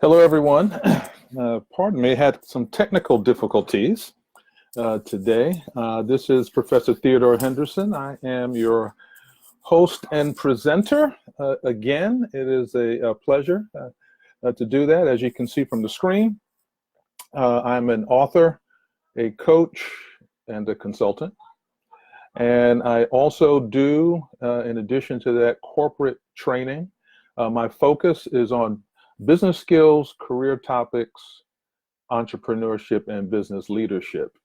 Hello, everyone. Pardon me, I had some technical difficulties today. This is Professor Theodore Henderson. I am your host and presenter. Again, it is a pleasure to do that. As you can see from the screen, I'm an author, a coach, and a consultant. And I also do, in addition to that, corporate training. My focus is on business skills, career topics, entrepreneurship, and business leadership.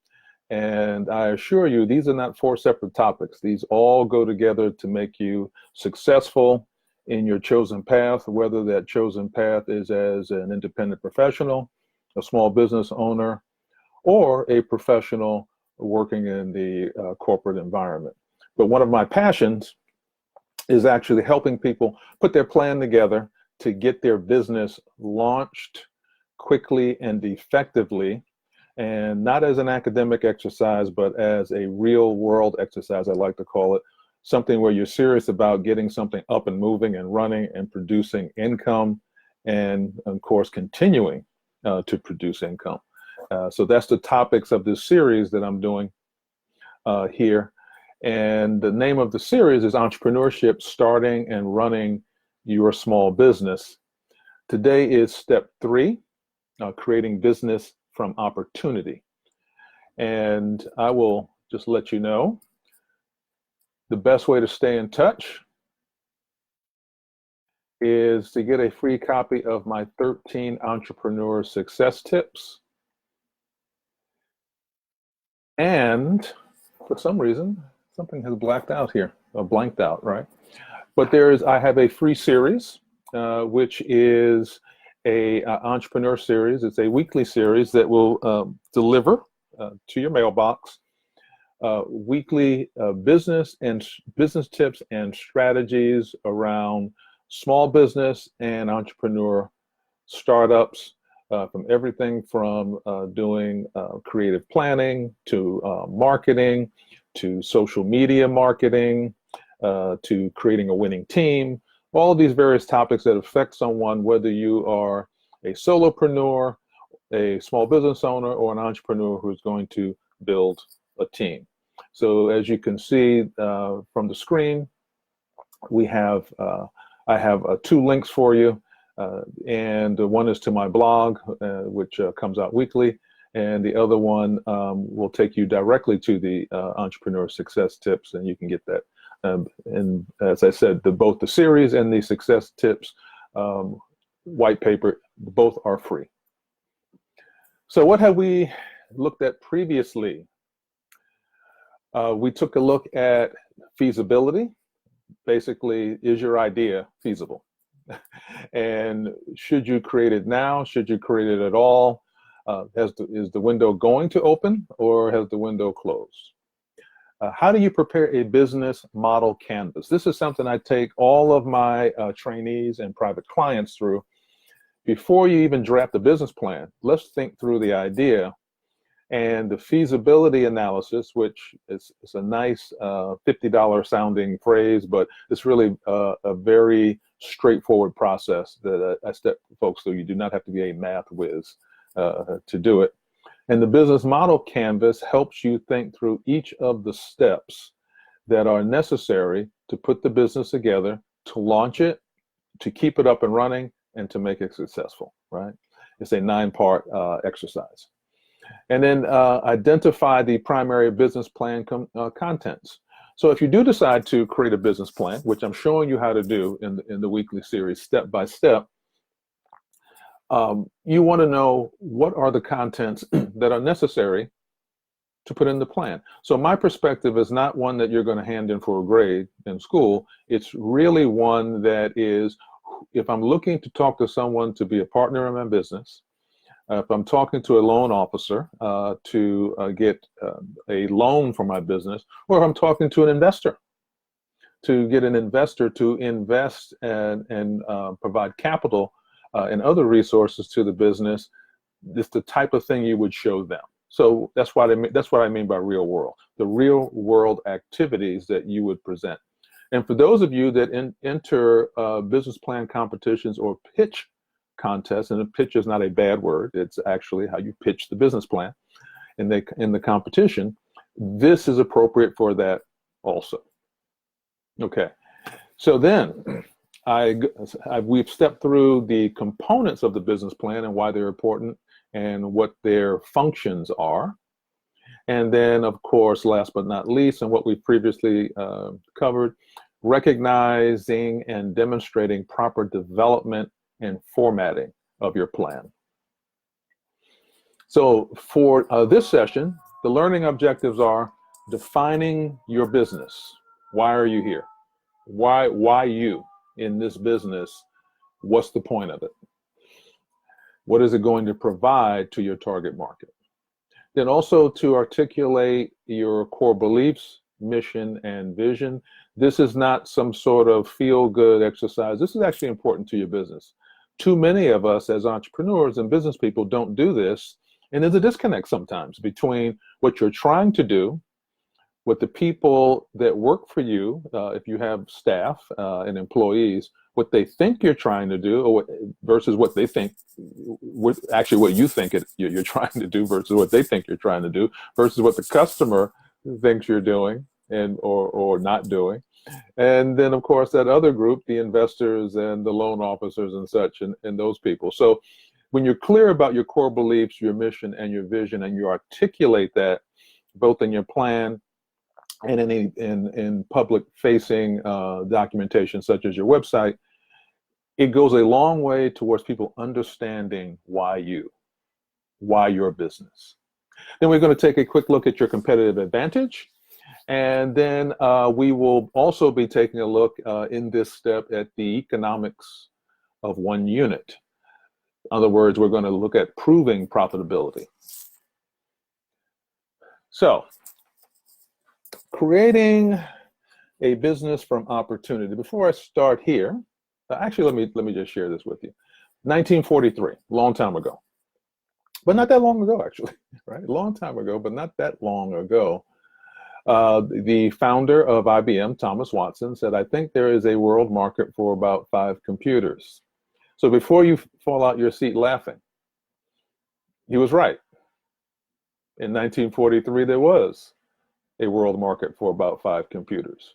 And I assure you, these are not four separate topics. These all go together to make you successful in your chosen path, whether that chosen path is as an independent professional, a small business owner, or a professional working in the corporate environment. But one of my passions is actually helping people put their plan together to get their business launched quickly and effectively, and not as an academic exercise, but as a real world exercise, I like to call it, something where you're serious about getting something up and moving and running and producing income, and of course, continuing to produce income. So that's the topics of this series that I'm doing here. And the name of the series is Entrepreneurship, Starting and Running Your Small Business. Today is step 3, creating business from opportunity. And I will just let you know the best way to stay in touch is to get a free copy of my 13 entrepreneur success tips. And for some reason, something has blacked out here, or blanked out, right? But I have a free series, which is a entrepreneur series. It's a weekly series that will deliver to your mailbox weekly business tips and strategies around small business and entrepreneur startups, from everything from doing creative planning to marketing, to social media marketing, to creating a winning team, all of these various topics that affect someone, whether you are a solopreneur, a small business owner, or an entrepreneur who's going to build a team. So as you can see from the screen, I have 2 links for you, and one is to my blog, which comes out weekly, and the other one will take you directly to the entrepreneur success tips, and you can get that. And as I said, both the series and the success tips white paper, both are free. So what have we looked at previously? We took a look at feasibility. Basically, is your idea feasible? And should you create it now? Should you create it at all? Is the window going to open, or has the window closed? How do you prepare a business model canvas? This is something I take all of my trainees and private clients through. Before you even draft a business plan, let's think through the idea and the feasibility analysis, which is a nice $50 sounding phrase, but it's really a very straightforward process that I step folks through. You do not have to be a math whiz to do it. And the business model canvas helps you think through each of the steps that are necessary to put the business together, to launch it, to keep it up and running, and to make it successful, right? It's a 9-part exercise. And then identify the primary business plan contents. So if you do decide to create a business plan, which I'm showing you how to do in the weekly series, step by step, you want to know what are the contents that are necessary to put in the plan. So my perspective is not one that you're going to hand in for a grade in school. It's really one that is, if I'm looking to talk to someone to be a partner in my business, if I'm talking to a loan officer to get a loan for my business, or if I'm talking to an investor to get an investor to invest and provide capital and other resources to the business, it's the type of thing you would show them. So that's what I mean by real world, the real world activities that you would present. And for those of you that enter business plan competitions or pitch contest, and a pitch is not a bad word. It's actually how you pitch the business plan in the competition. This is appropriate for that also. Okay, so then we've stepped through the components of the business plan and why they're important and what their functions are. And then, of course, last but not least, and what we previously covered, recognizing and demonstrating proper development and formatting of your plan. So for this session, the learning objectives are defining your business. Why are you here? Why you in this business? What's the point of it? What is it going to provide to your target market? Then also to articulate your core beliefs, mission, and vision. This is not some sort of feel-good exercise. This is actually important to your business. Too many of us as entrepreneurs and business people don't do this, and there's a disconnect sometimes between what you're trying to do, what the people that work for you, if you have staff and employees, what they think you're trying to do versus what they think, what you think you're trying to do versus what they think you're trying to do versus what the customer thinks you're doing or not doing. And then, of course, that other group, the investors and the loan officers and such, and those people. So when you're clear about your core beliefs, your mission, and your vision, and you articulate that both in your plan and in public-facing documentation, such as your website, it goes a long way towards people understanding why your business. Then we're going to take a quick look at your competitive advantage. And then we will also be taking a look in this step at the economics of one unit. In other words, we're going to look at proving profitability. So, creating a business from opportunity. Before I start here, actually, let me just share this with you. 1943, long time ago, but not that long ago, actually, right? A long time ago, but not that long ago. The founder of IBM, Thomas Watson, said, "I think there is a world market for about 5 computers." So before you fall out your seat laughing, he was right. In 1943, there was a world market for about 5 computers.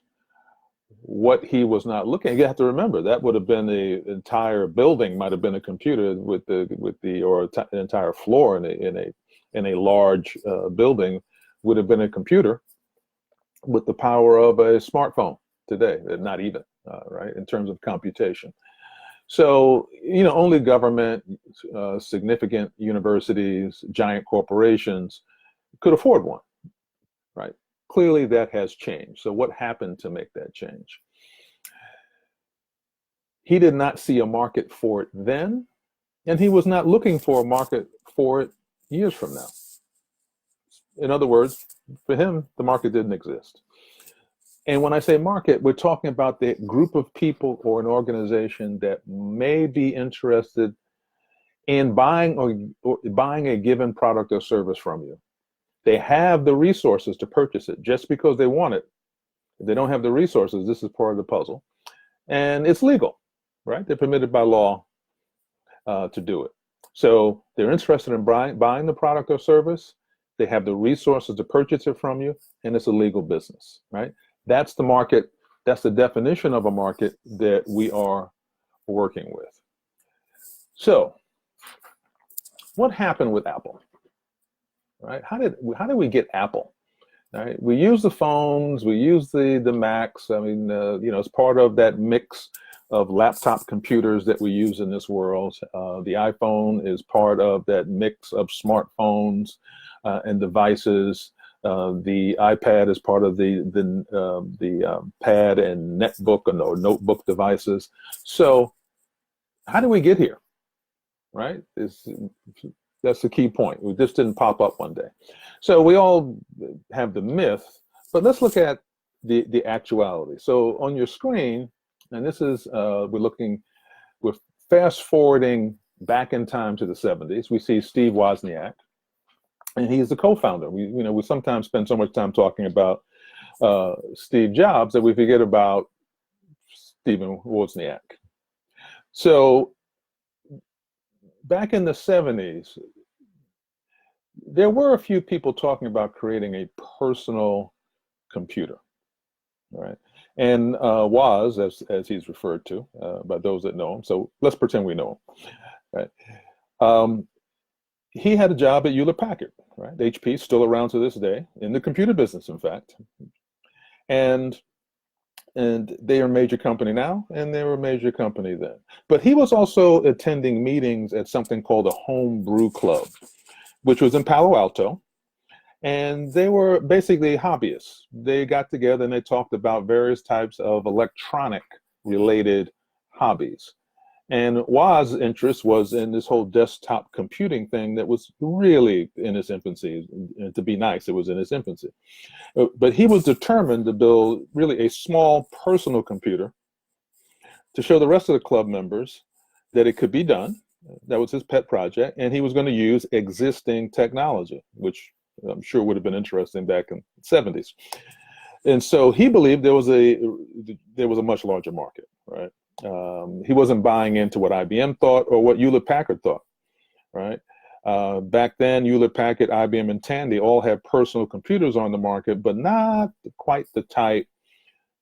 What he was not looking at, you have to remember, that would have been the entire building, might have been a computer or an entire floor in a large building would have been a computer with the power of a smartphone today, not even, right, in terms of computation. So, only government, significant universities, giant corporations could afford one, right? Clearly that has changed. So what happened to make that change? He did not see a market for it then, and he was not looking for a market for it years from now. In other words, for him, the market didn't exist. And when I say market, we're talking about the group of people or an organization that may be interested in buying a given product or service from you. They have the resources to purchase it just because they want it. If they don't have the resources, this is part of the puzzle. And it's legal, right? They're permitted by law to do it. So they're interested in buying the product or service. They have the resources to purchase it from you, and it's a legal business, right? That's the market. That's the definition of a market that we are working with. So what happened with Apple? Right? How did we get Apple? Right? We use the phones, we use the Macs. I mean, it's part of that mix of laptop computers that we use in this world. The iPhone is part of that mix of smartphones and devices. The iPad is part of the pad and netbook or notebook devices. So, how do we get here? Right? That's the key point. We just didn't pop up one day. So we all have the myth, but let's look at the actuality. So on your screen, and this is, we're fast forwarding back in time to the 70s. We see Steve Wozniak, and he's the co-founder. We sometimes spend so much time talking about Steve Jobs that we forget about Stephen Wozniak. So back in the 70s, there were a few people talking about creating a personal computer, right? And Woz, as he's referred to by those that know him, so let's pretend we know him, right? He had a job at Hewlett Packard, right? HP, still around to this day, in the computer business, in fact. And they are a major company now, and they were a major company then. But he was also attending meetings at something called a home brew club, which was in Palo Alto. And they were basically hobbyists. They got together and they talked about various types of electronic related hobbies. And Woz's interest was in this whole desktop computing thing that was really in its infancy. And to be nice, it was in its infancy. But he was determined to build really a small personal computer to show the rest of the club members that it could be done. That was his pet project. And he was going to use existing technology, which I'm sure would have been interesting back in the 70s. And so he believed there was a much larger market, right? He wasn't buying into what IBM thought or what Hewlett Packard thought, right? Back then, Hewlett Packard, IBM, and Tandy all had personal computers on the market, but not quite the type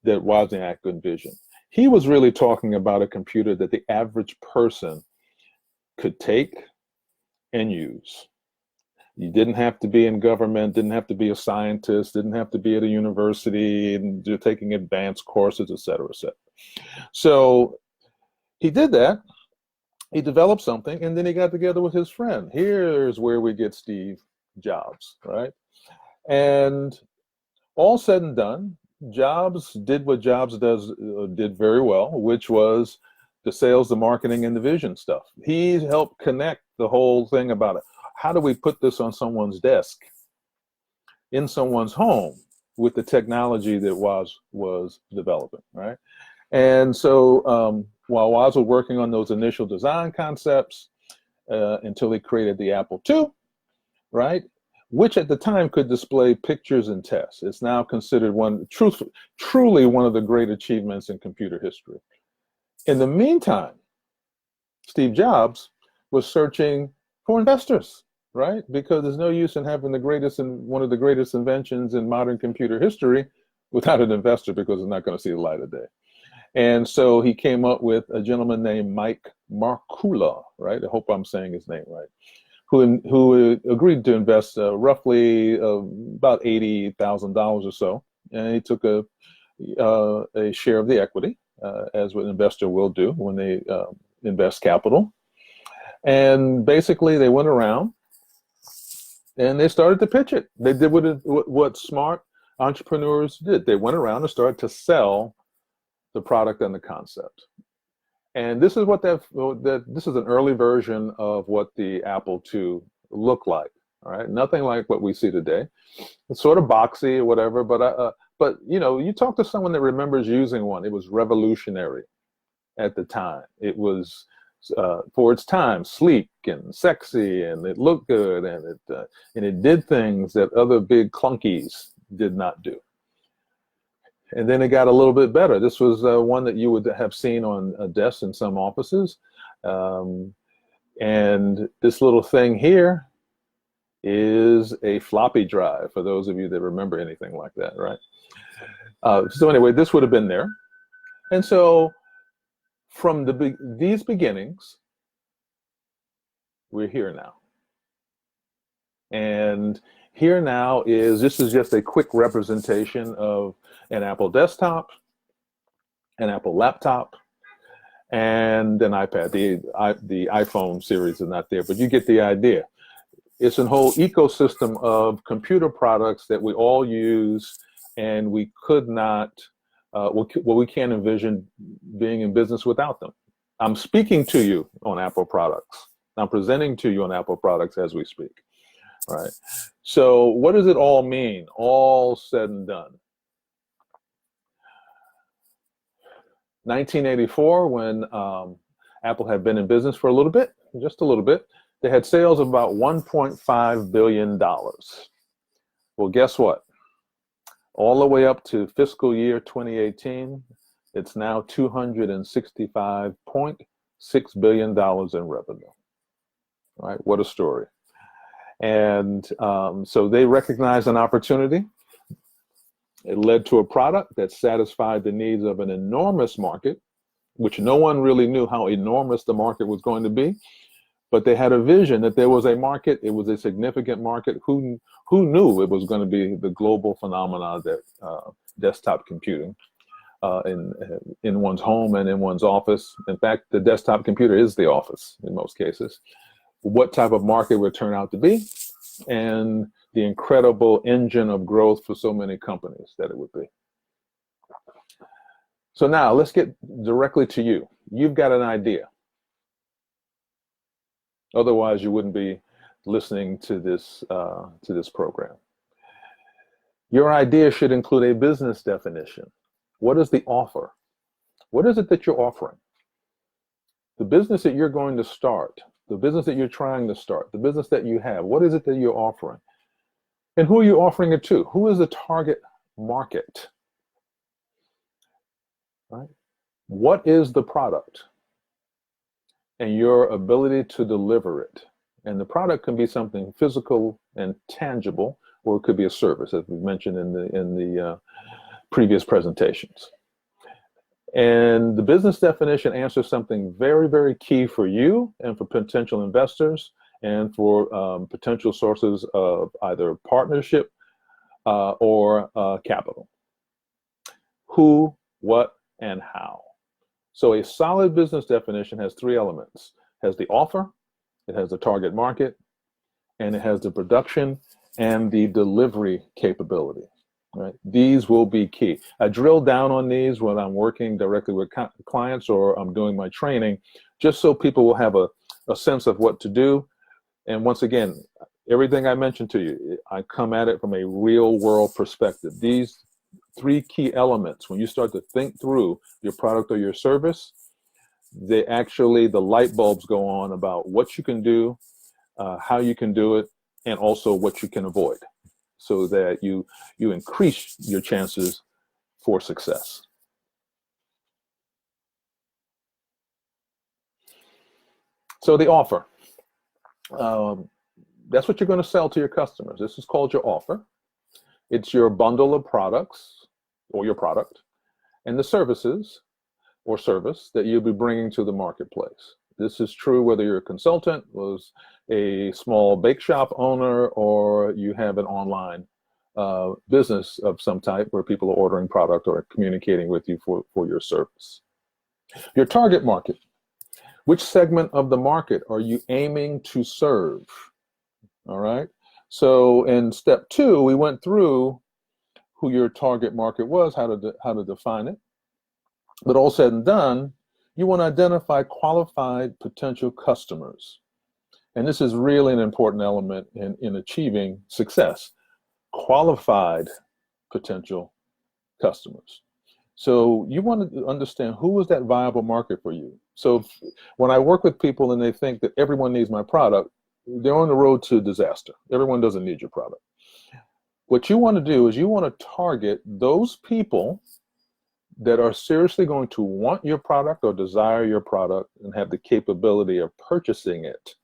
that Wozniak envisioned. He was really talking about a computer that the average person could take and use. You didn't have to be in government, didn't have to be a scientist, didn't have to be at a university, and you're taking advanced courses, et cetera, et cetera. So he did that. He developed something, and then he got together with his friend. Here's where we get Steve Jobs, right? And all said and done, Jobs did what Jobs did very well, which was the sales, the marketing, and the vision stuff. He helped connect the whole thing about it. How do we put this on someone's desk, in someone's home, with the technology that Woz was developing, right? And so while Woz was working on those initial design concepts until he created the Apple II, right? Which at the time could display pictures and tests. It's now considered truly one of the great achievements in computer history. In the meantime, Steve Jobs was searching for investors, right? Because there's no use in having one of the greatest inventions in modern computer history without an investor, because it's not going to see the light of day. And so he came up with a gentleman named Mike Markula, right? I hope I'm saying his name right, who agreed to invest roughly about $80,000 or so. And he took a share of the equity, as what an investor will do when they invest capital. And basically they went around and they started to pitch it. They did what smart entrepreneurs did. They went around and started to sell the product and the concept. And this is this is an early version of what the Apple II looked like. All right, nothing like what we see today. It's sort of boxy or whatever, but you know, you talk to someone that remembers using one. It was revolutionary at the time. It was for its time, sleek and sexy, and it looked good, and it did things that other big clunkies did not do. And then it got a little bit better. This was one that you would have seen on a desk in some offices. And this little thing here is a floppy drive, for those of you that remember anything like that, right? So anyway, this would have been there. And so from these beginnings, we're here now. And here now this is just a quick representation of an Apple desktop, an Apple laptop, and an iPad. The iPhone series is not there, but you get the idea. It's a whole ecosystem of computer products that we all use, and we could not, we can't envision being in business without them. I'm speaking to you on Apple products. I'm presenting to you on Apple products as we speak. All right. So what does it all mean, all said and done? 1984, when Apple had been in business for a little bit, just a little bit, they had sales of about $1.5 billion. Well, guess what? All the way up to fiscal year 2018, it's now $265.6 billion in revenue. right? What a story. And so they recognized an opportunity. It led to a product that satisfied the needs of an enormous market, which no one really knew how enormous the market was going to be. But they had a vision that there was a market. It was a significant market. Who knew it was going to be the global phenomenon that desktop computing in one's home and in one's office. In fact, the desktop computer is the office in most cases. What type of market would turn out to be, and the incredible engine of growth for so many companies that it would be. So now let's get directly to you. You've got an idea. Otherwise, you wouldn't be listening to this program. Your idea should include a business definition. What is the offer? What is it that you're offering? The business that you're going to start, the business that you're trying to start, the business that you have, what is it that you're offering? And who are you offering it to? Who is the target market? Right? What is the product? And your ability to deliver it. And the product can be something physical and tangible, or it could be a service, as we mentioned in the previous presentations. And the business definition answers something very, very key for you and for potential investors and for potential sources of either partnership or capital. Who, what, and how. So a solid business definition has three elements. It has the offer, it has the target market, and it has the production and the delivery capability. Right? These will be key. I drill down on these when I'm working directly with clients or I'm doing my training, just so people will have a sense of what to do. And once again, everything I mentioned to you, I come at it from a real world perspective. These three key elements, when you start to think through your product or your service, the light bulbs go on about what you can do, how you can do it, and also what you can avoid, so that you increase your chances for success. So the offer, that's what you're going to sell to your customers. This is called your offer. It's your bundle of products or your product and the services or service that you'll be bringing to the marketplace. This is true whether you're a consultant, was a small bake shop owner, or you have an online business of some type where people are ordering product or communicating with you for your service. Your target market. Which segment of the market are you aiming to serve? All right. So in step 2, we went through who your target market was, how to define it. But all said and done, you want to identify qualified potential customers. And this is really an important element in achieving success. Qualified potential customers. So you want to understand who is that viable market for you. So when I work with people and they think that everyone needs my product, they're on the road to disaster. Everyone doesn't need your product. What you want to do is you want to target those people that are seriously going to want your product or desire your product and have the capability of purchasing it.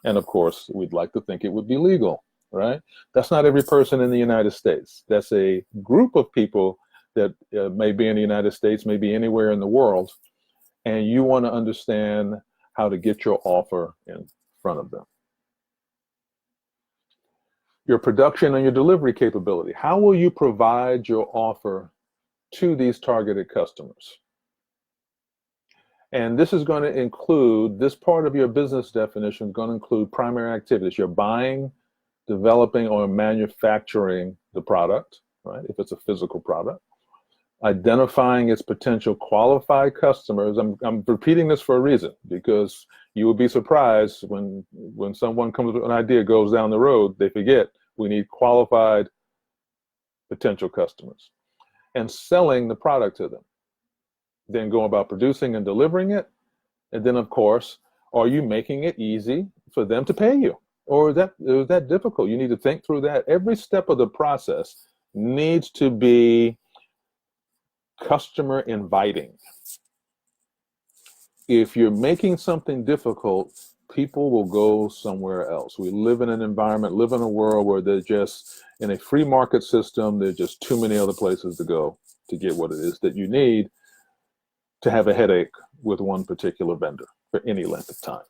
And of course, we'd like to think it would be legal, right? That's not every person in the United States. That's a group of people that may be in the United States, may be anywhere in the world, and you want to understand how to get your offer in front of them. Your production and your delivery capability. How will you provide your offer to these targeted customers? And this is going to include, this part of your business definition is going to include primary activities. You're buying, developing, or manufacturing the product, right? If it's a physical product. Identifying its potential qualified customers. I'm repeating this for a reason, because you will be surprised when someone comes with an idea, goes down the road, they forget we need qualified potential customers. And selling the product to them. Then go about producing and delivering it. And then, of course, are you making it easy for them to pay you? Or is that difficult? You need to think through that. Every step of the process needs to be customer inviting. If you're making something difficult, people will go somewhere else. We live in an environment, live in a world where they're just in a free market system. There's just too many other places to go to get what it is that you need to have a headache with one particular vendor for any length of time.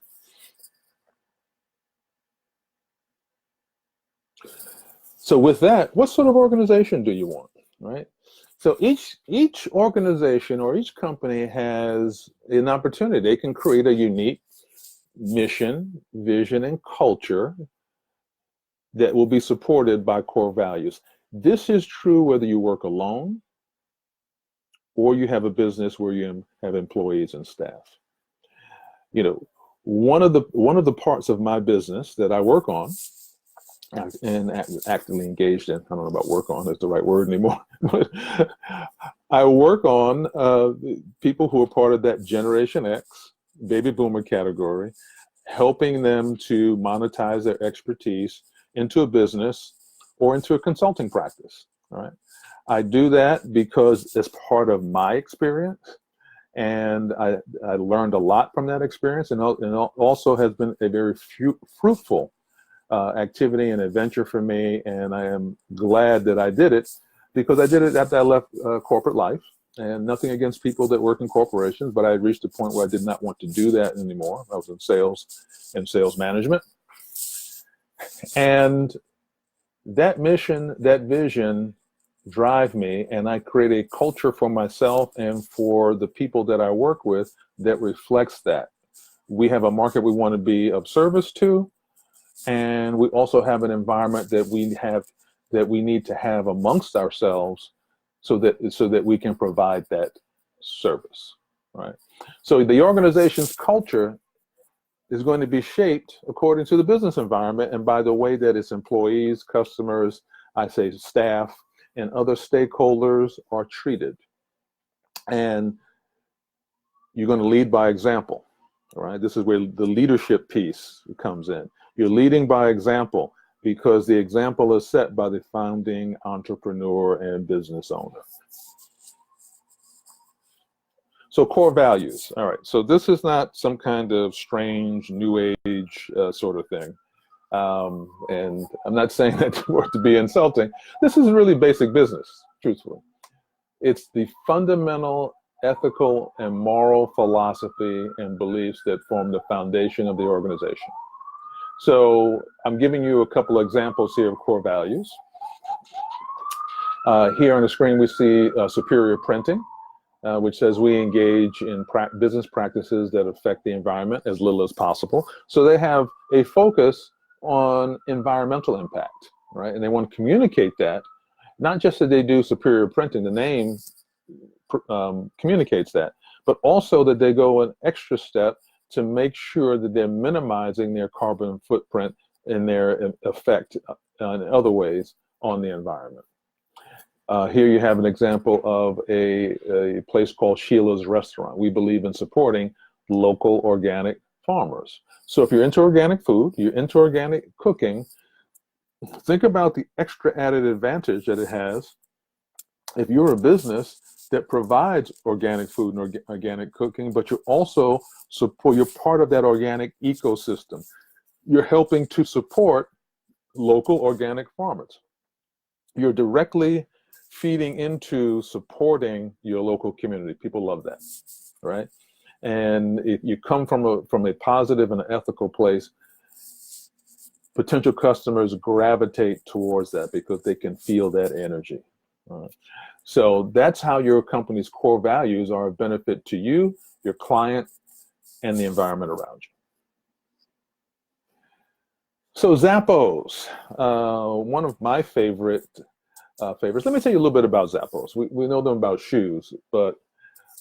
So with that, what sort of organization do you want, right? So each organization or each company has an opportunity. They can create a unique mission, vision, and culture that will be supported by core values. This is true whether you work alone or you have a business where you have employees and staff. You know, one of the parts of my business that I work on and actively engaged in, I don't know about work on is the right word anymore, but I work on people who are part of that Generation X, baby boomer category, helping them to monetize their expertise into a business or into a consulting practice, right? I do that because it's part of my experience, and I learned a lot from that experience, and also has been a very fruitful activity and adventure for me, and I am glad that I did it, because I did it after I left corporate life. And nothing against people that work in corporations, but I reached a point where I did not want to do that anymore. I was in sales and sales management. And that mission, that vision drive me, and I create a culture for myself and for the people that I work with that reflects that. We have a market we want to be of service to, and we also have an environment that we need to have amongst ourselves so that we can provide that service, right? So the organization's culture is going to be shaped according to the business environment and by the way that its employees, customers, I say staff, and other stakeholders are treated. And you're going to lead by example, all right? This is where the leadership piece comes in. You're leading by example, because the example is set by the founding entrepreneur and business owner. So core values. All right. So this is not some kind of strange new age sort of thing. And I'm not saying that to be insulting. This is really basic business, truthfully. It's the fundamental ethical and moral philosophy and beliefs that form the foundation of the organization. So I'm giving you a couple of examples here of core values. Here on the screen we see superior printing, which says we engage in business practices that affect the environment as little as possible. So they have a focus on environmental impact, right? And they want to communicate that, not just that they do superior printing, the name communicates that, but also that they go an extra step to make sure that they're minimizing their carbon footprint and their effect in other ways on the environment. Here you have an example of a place called Sheila's Restaurant. We believe in supporting local organic farmers. So if you're into organic food, you're into organic cooking, think about the extra added advantage that it has if you're a business that provides organic food and organic cooking, but you're also you're part of that organic ecosystem. You're helping to support local organic farmers. You're directly feeding into supporting your local community. People love that, right? And if you come from a positive and ethical place, potential customers gravitate towards that because they can feel that energy. So that's how your company's core values are a benefit to you, your client, and the environment around you. So Zappos, one of my favorites. Let me tell you a little bit about Zappos. We know them about shoes, but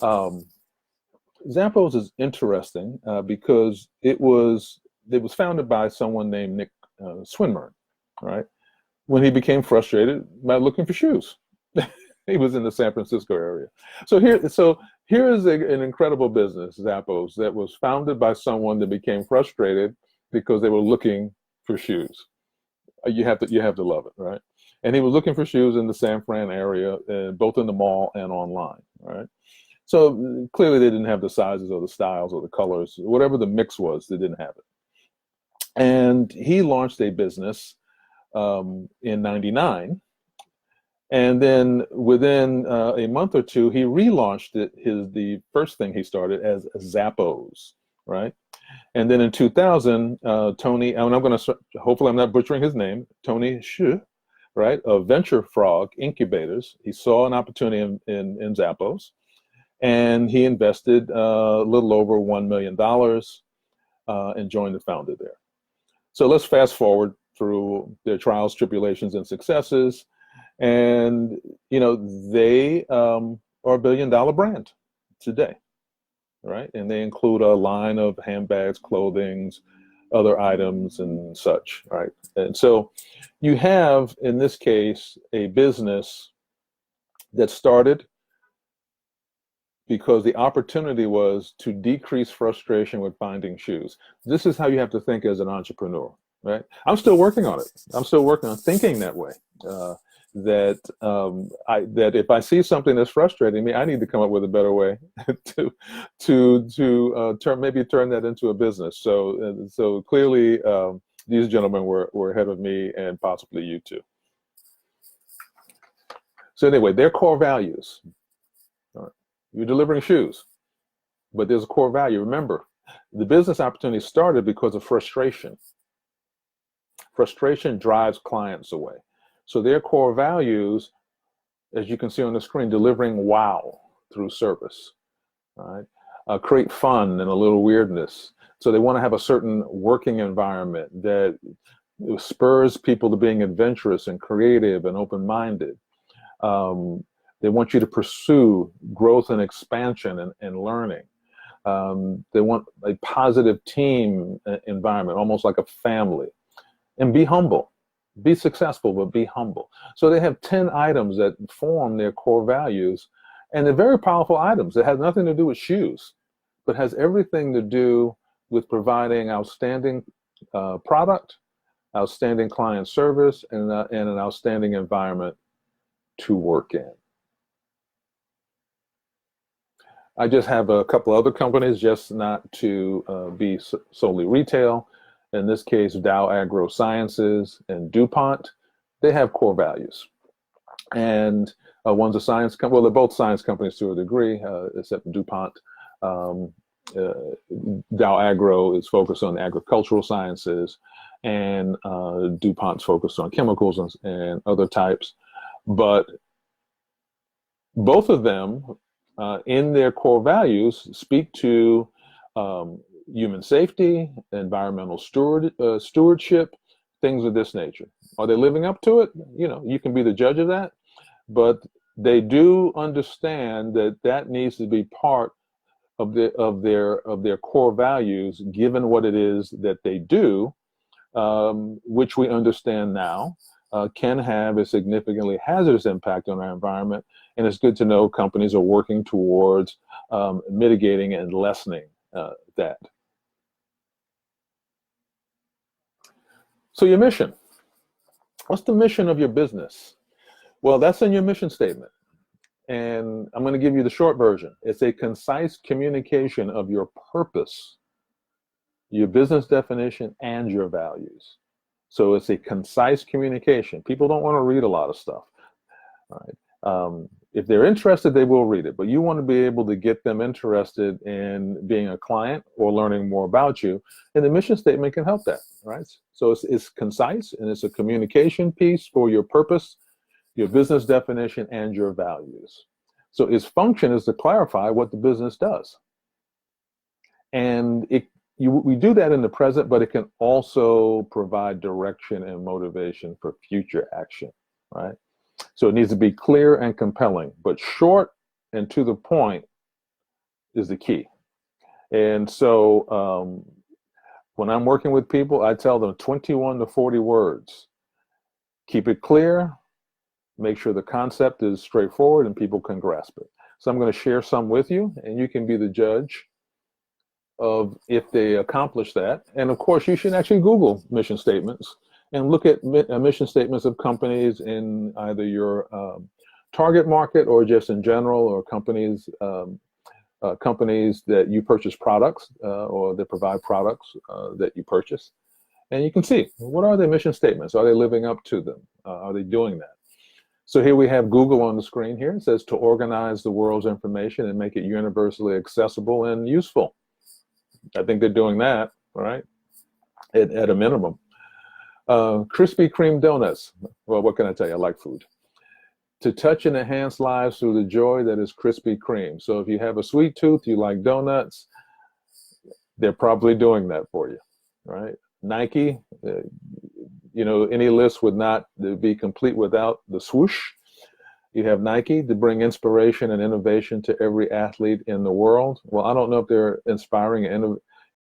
Zappos is interesting because it was founded by someone named Nick Swinmurn, right? When he became frustrated by looking for shoes. He was in the San Francisco area. So here is an incredible business, Zappos, that was founded by someone that became frustrated because they were looking for shoes. You have to love it, right? And he was looking for shoes in the San Fran area, both in the mall and online, right? So clearly they didn't have the sizes or the styles or the colors, whatever the mix was, they didn't have it. And he launched a business in '99. And then within a month or two, he relaunched it, the first thing he started as Zappos, right? And then in 2000, Tony, and I'm going to, hopefully I'm not butchering his name, Tony Xu, right, of Venture Frog Incubators. He saw an opportunity in Zappos, and he invested a little over $1 million and joined the founder there. So let's fast forward through their trials, tribulations, and successes. And, you know, they are a $1 billion brand today, right? And they include a line of handbags, clothing, other items and such, right? And so you have, in this case, a business that started because the opportunity was to decrease frustration with finding shoes. This is how you have to think as an entrepreneur, right? I'm still working on it. I'm still working on thinking that way. That if I see something that's frustrating me, I need to come up with a better way to turn that into a business. So clearly, these gentlemen were ahead of me, and possibly you too. So anyway, their core values. You're delivering shoes, but there's a core value. Remember, the business opportunity started because of frustration. Frustration drives clients away. So their core values, as you can see on the screen, delivering wow through service, right? Create fun and a little weirdness. So they want to have a certain working environment that spurs people to being adventurous and creative and open-minded. They want you to pursue growth and expansion and learning. They want a positive team environment, almost like a family. And be humble. Be successful, but be humble. So they have 10 items that form their core values, and they're very powerful items. It has nothing to do with shoes, but has everything to do with providing outstanding product, outstanding client service, and an outstanding environment to work in. I just have a couple other companies, just not to be solely retail. In this case, Dow AgroSciences and DuPont, they have core values. And one's a science company, well, they're both science companies to a degree, except DuPont. Dow Agro is focused on agricultural sciences, and DuPont's focused on chemicals and other types. But both of them, in their core values, speak to human safety, environmental stewardship, things of this nature. Are they living up to it? You know, you can be the judge of that, but they do understand that that needs to be part of their core values, given what it is that they do, which we understand now can have a significantly hazardous impact on our environment. And it's good to know companies are working towards mitigating and lessening that. So your mission. What's the mission of your business? Well, that's in your mission statement. And I'm going to give you the short version. It's a concise communication of your purpose, your business definition, and your values. So it's a concise communication. People don't want to read a lot of stuff. All right. If they're interested, they will read it, but you want to be able to get them interested in being a client or learning more about you, and the mission statement can help that, right? So it's concise, and it's a communication piece for your purpose, your business definition, and your values. So its function is to clarify what the business does. And we do that in the present, but it can also provide direction and motivation for future action, right? So it needs to be clear and compelling, but short and to the point is the key. And so when I'm working with people, I tell them 21 to 40 words. Keep it clear, make sure the concept is straightforward and people can grasp it. So I'm going to share some with you, and you can be the judge of if they accomplish that. And of course, you should actually Google mission statements and look at mission statements of companies in either your target market or just in general, or companies companies that you purchase products or that provide products that you purchase. And you can see, what are their mission statements? Are they living up to them? Are they doing that? So here we have Google on the screen here. It says to organize the world's information and make it universally accessible and useful. I think they're doing that, right? At a minimum. Krispy Kreme donuts. Well, what can I tell you? I like food. To touch and enhance lives through the joy that is Krispy Kreme. So if you have a sweet tooth, you like donuts, they're probably doing that for you, right? Nike, you know, any list would not be complete without the swoosh. You have Nike to bring inspiration and innovation to every athlete in the world. Well, I don't know if they're inspiring and